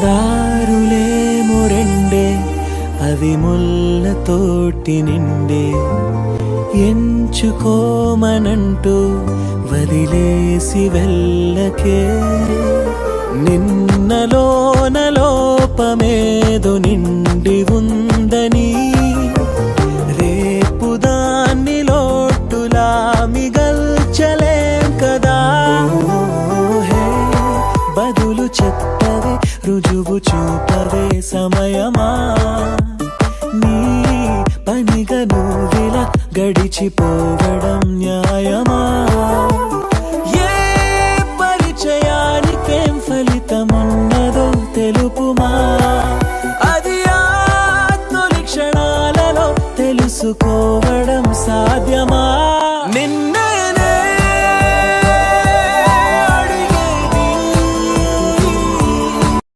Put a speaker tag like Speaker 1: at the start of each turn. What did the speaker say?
Speaker 1: దారులేమో రెండే, అవి ముళ్ళతోటి నిండే, ఎంచుకోమనంటూ వదిలేసి వెళ్ళకే. నిన్నలోన లోపమేదో నిండి ఉందని, రేపు దాన్ని లోటులా మిగల్చలేం కదా. బదులు చెప్పవే, రుజువు చూపవే సమయమా, నీ పనిగా నువ్విలా గడిచిపోవడం న్యాయమా.